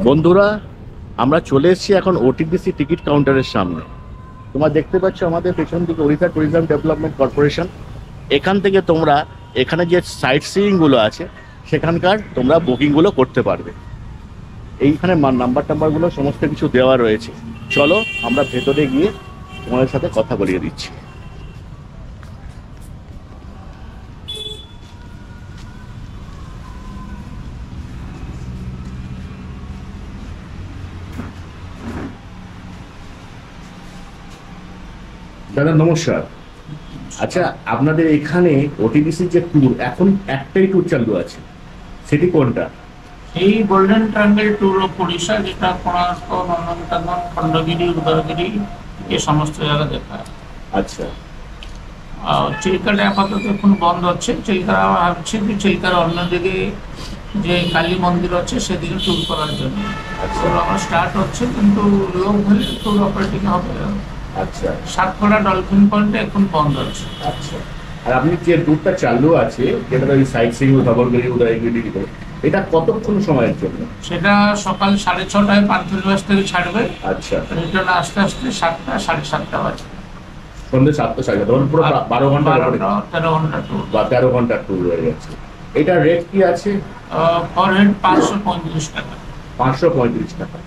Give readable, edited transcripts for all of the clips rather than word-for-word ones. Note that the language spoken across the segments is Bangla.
বন্ধুরা, আমরা চলে এসেছি এখন ওটিডিসি টিকিট কাউন্টারের সামনে। তোমরা দেখতে পাচ্ছ আমাদের পেছন দিকে ওড়িশা ট্যুরিজম ডেভেলপমেন্ট কর্পোরেশন। এখান থেকে তোমরা এখানে যে সাইট সিইংগুলো আছে সেখানকার তোমরা বুকিংগুলো করতে পারবে। এইখানে নাম্বারগুলো সমস্ত কিছু দেওয়া রয়েছে। চলো আমরা ভেতরে গিয়ে তোমাদের সাথে কথা বলিয়ে দিচ্ছি। দাদা নমস্কার। আচ্ছা, আপনাদের এখানে ওটিডিসি যে ট্যুর, এখন একটাই ট্যুর চালু আছে, সেটি কোনটা? এই golden triangle tour of Orissa, যেটা কোণার্ক, নন্দনকানন, খণ্ডগিরি, উদয়গিরি এই সমস্ত জায়গা দেখায়। আচ্ছা, চিল্কাটা আপাতত এখন বন্ধ হচ্ছে। চিল্কা ভাবছি যে চিল্কার অন্যদিকে যে কালী মন্দির আছে সেদিকে ট্যুর করার জন্য আমার স্টার্ট হচ্ছে, কিন্তু লোক হলে ট্যুর অপারেটিং হবে। আচ্ছা, সাতকড়া ডলফিন পয়েন্টে এখন বন্ধ আছে। আচ্ছা, আর আপনি যে ট্যুরটা চালু আছে যেটা ওই সাইট সিইং, ধবলগিরি, উদয়গিরি, এটা কতক্ষণ সময়ের জন্য? সেটা সকাল 6:30 পান্থনিবাস থেকে ছাড়বে। আচ্ছা, রিটার্ন আস্তে আস্তে 7টা, 7:30 বাজে। সন্ধ্যে 7টা, 7:30, তখন পুরো 12 ঘন্টা, 13 ঘন্টা ট্যুর বা 13 ঘন্টা ট্যুর হয়ে যাচ্ছে। এটা রেট কি আছে? পার হেড 535 টাকা। 535 টাকা।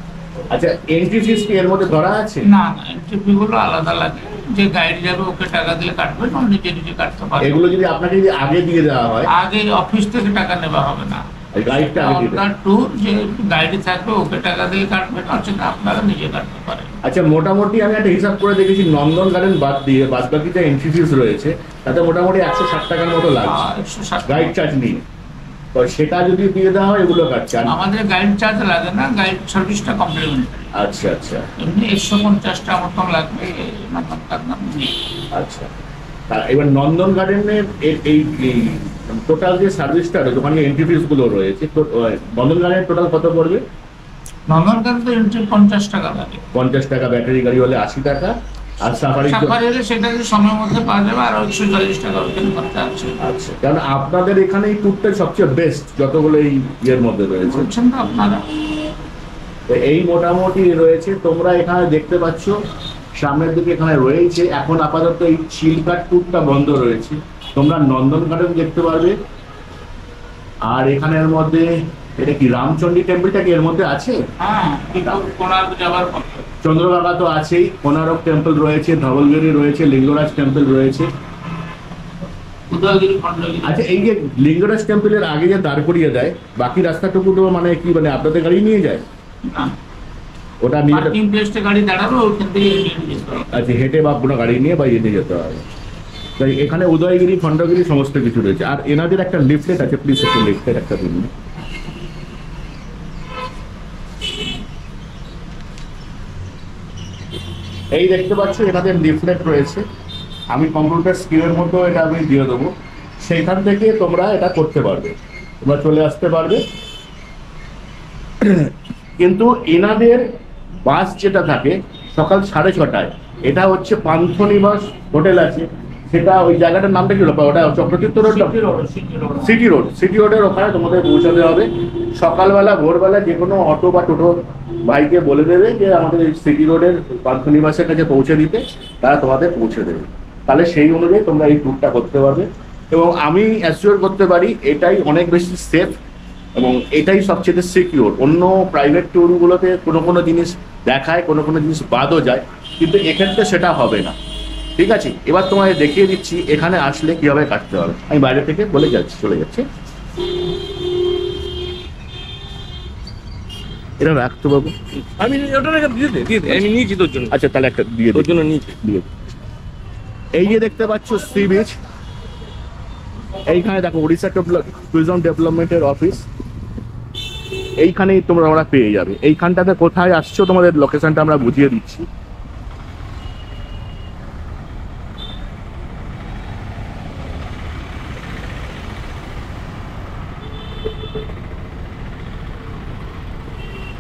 আচ্ছা, এন্ট্রি ফিস কি এর মধ্যে ধরা আছে? না, এন্ট্রি ফি গুলো আলাদা লাগে। যে গাইড যাবে ওকে টাকা দিলে কাটবে, না নিজে নিজে কাটতে পারবে। এগুলো যদি আপনাকে যদি আগে দিয়ে দেওয়া হয়? আগে অফিস থেকে টাকা নেওয়া হবে না, গাইডটা আগে দিতে হবে। ট্যুর যে গাইডে থাকবে ওকে টাকা দিয়ে কাটবে, না সেটা আপনারা নিজে কাটতে পারেন। আচ্ছা, মোটামুটি আমি একটা হিসাব করে দেখেছি, নন্দন গার্ডেন বাদ দিয়ে বাদ বাকি যে এন্ট্রি ফিস রয়েছে তাতে মোটামুটি 160 টাকার মতো লাগছে 160 গাইড চার্জ নিয়ে। তো সেটা যদি দিয়ে দেওয়া হয় এগুলো কাটছে? আমাদের গাইড চার্জ লাগে না, গাইড সার্ভিসটা কমপ্লিমেন্টারি। আচ্ছা, আচ্ছা, এমনি 150 টাকা মতন লাগবে। আচ্ছা। এবার নন্দন গার্ডেনের এই টোটাল যে সার্ভিসটা রয়েছে, ওখানে এন্ট্রি ফিস গুলো রয়েছে, তো নন্দন গার্ডেনের টোটাল কত পড়বে? নন্দনকানন তো এন্ট্রি 50 টাকা লাগে। 50 টাকা, ব্যাটারি গাড়ি হলে 80 টাকা, আর সাফারি হলে সেটা যে সময়ের মধ্যে পাওয়া যাবে, আর 140 টাকা ওইখানে খরচা আছে। আচ্ছা, কারণ আপনাদের এখানে এই ট্যুরটা সবচেয়ে বেস্ট যতগুলো এই ইয়ের মধ্যে রয়েছে। বলছেন তো আপনারা, এই মোটামুটি রয়েছে। তোমরা এখানে দেখতে পাচ্ছ সামনের দিকে এখানে রয়েছে। এখন আপাতত এই চিল্কা ট্যুরটা বন্ধ রয়েছে। তোমরা নন্দন গার্ডেন দেখতে পারবে। আর এখানের মধ্যে এটা কি রামচন্ডী টেম্পলটা কি এর মধ্যে আছে? হ্যাঁ, কোণার্ক যাওয়ার পথে চন্দ্রভাগা তো আছেই, কোণারক টেম্পল রয়েছে, ধবলগিরি রয়েছে, লিঙ্গরাজ টেম্পল রয়েছে, উদয়গিরি, খণ্ডগিরি। আচ্ছা, এই যে লিঙ্গরাজ টেম্পলের আগে যে দাঁড় করিয়ে দেয়, বাকি রাস্তাটুকু তো মানে কি, মানে আপনাদের গাড়ি নিয়ে যায়? না, ওটা পার্কিং প্লেসে গাড়ি দাঁড়াবে, ওখান থেকে নিয়ে যেতে হবে। আচ্ছা, হেঁটে বা কোনো গাড়ি নিয়ে বা নিয়ে যেতে হবে। তাই এখানে উদয়গিরি, খণ্ডগিরি সমস্ত কিছু রয়েছে। আর এনাদের একটা লিফলেট আছে, প্লিজ একটু লিফলেট একটা দিন। এই দেখতে পাচ্ছ এনাদের লিফলেট রয়েছে। আমি কম্পিউটার স্ক্রিনের মতো এটা আমি দিয়ে দেবো, সেইখান থেকে তোমরা এটা করতে পারবে, তোমরা চলে আসতে পারবে। কিন্তু এনাদের বাস যেটা থাকে সকাল 6:30টায়, এটা হচ্ছে পান্থনিবাস হোটেল আছে, সেটা ওই জায়গাটার নামটা কি, ওটা চক্রতীর্থ রোড, সিটি রোডের ওখানে তোমাদের পৌঁছাতে হবে। সকালবেলা ভোরবেলা যে কোনো অটো বা টোটো ভাইকে বলে দেবে যে আমাদের এই সিটি রোডের পান্থনিবাসের কাছে পৌঁছে দিতে, তারা তোমাদের পৌঁছে দেবে। তাহলে সেই অনুযায়ী তোমরা এই ট্যুরটা করতে পারবে। এবং আমি অ্যাসিওর করতে পারি এটাই অনেক বেশি সেফ এবং এটাই সবচেয়ে সিকিউর। অন্য প্রাইভেট ট্যুরগুলোতে কোনো জিনিস দেখায়, কোনো জিনিস বাদও যায়, কিন্তু এক্ষেত্রে সেটা হবে না। ঠিক আছে, এবার তোমায় দেখিয়ে দিচ্ছি এখানে আসলে কিভাবে কাটতে হবে। আমি বাইরে থেকে চলে যাচ্ছি। এটা রাখতো বাবু, আমি ওটা দিয়ে দে, আমি নিয়েছি তোর জন্য। আচ্ছা, তাহলে একটা দিয়ে তোর জন্য নিয়েছি। এই যে দেখতে পাচ্ছ সি বিচ, এইখানে দেখো উড়িষ্যা ট্যুরিজম ডেভেলপমেন্টের অফিস, এইখানেই তোমরা পেয়ে যাবে। এইখানটাতে কোথায় আসছো তোমাদের লোকেশনটা আমরা বুঝিয়ে দিচ্ছি।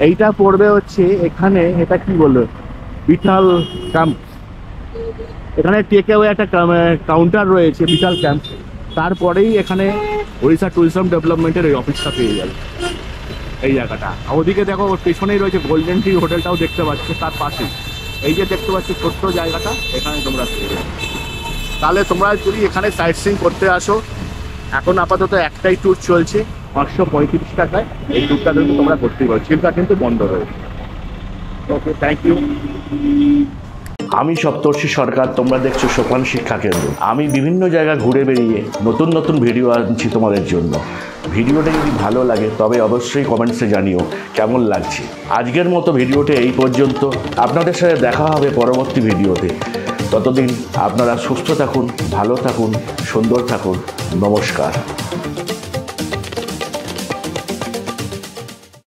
এইটা পড়বে হচ্ছে এখানে, এটা কি বললো, বিশাল ক্যাম্প। এখানে টেক অ্যাওয়ে একটা কাউন্টার রয়েছে, বিশাল ক্যাম্প। তারপরেই এখানে ওড়িশা ট্যুরিজম ডেভেলপমেন্টের এই অফিসটা পেয়ে যাবে। এই জায়গাটা। আর ওদিকে দেখো ওর পেছনেই রয়েছে গোল্ডেন ট্রি হোটেলটাও দেখতে পাচ্ছ, তার পাশেই এই যে দেখতে পাচ্ছ ছোট্ট জায়গাটা, এখানে তোমরা পেয়ে যাবে। তাহলে তোমরা যদি এখানে সাইট সিইং করতে আসো, এখন আপাতত একটাই ট্যুর চলছে 535 টাকায়, এই ট্যুরটা কিন্তু তোমরা করতেই পারো, চিল্কা কিন্তু বন্ধ রয়েছে। ওকে, থ্যাংক ইউ। আমি সপ্তর্ষি সরকার, তোমরা দেখছো সোপান শিক্ষা কেন্দ্র। আমি বিভিন্ন জায়গা ঘুরে বেরিয়ে নতুন নতুন ভিডিও আনছি তোমাদের জন্য। ভিডিওটা যদি ভালো লাগে তবে অবশ্যই কমেন্টসে জানিও কেমন লাগছে। আজকের মতো ভিডিওটা এই পর্যন্ত, আপনাদের সাথে দেখা হবে পরবর্তী ভিডিওতে। ততদিন আপনারা সুস্থ থাকুন, ভালো থাকুন, সুন্দর থাকুন। নমস্কার।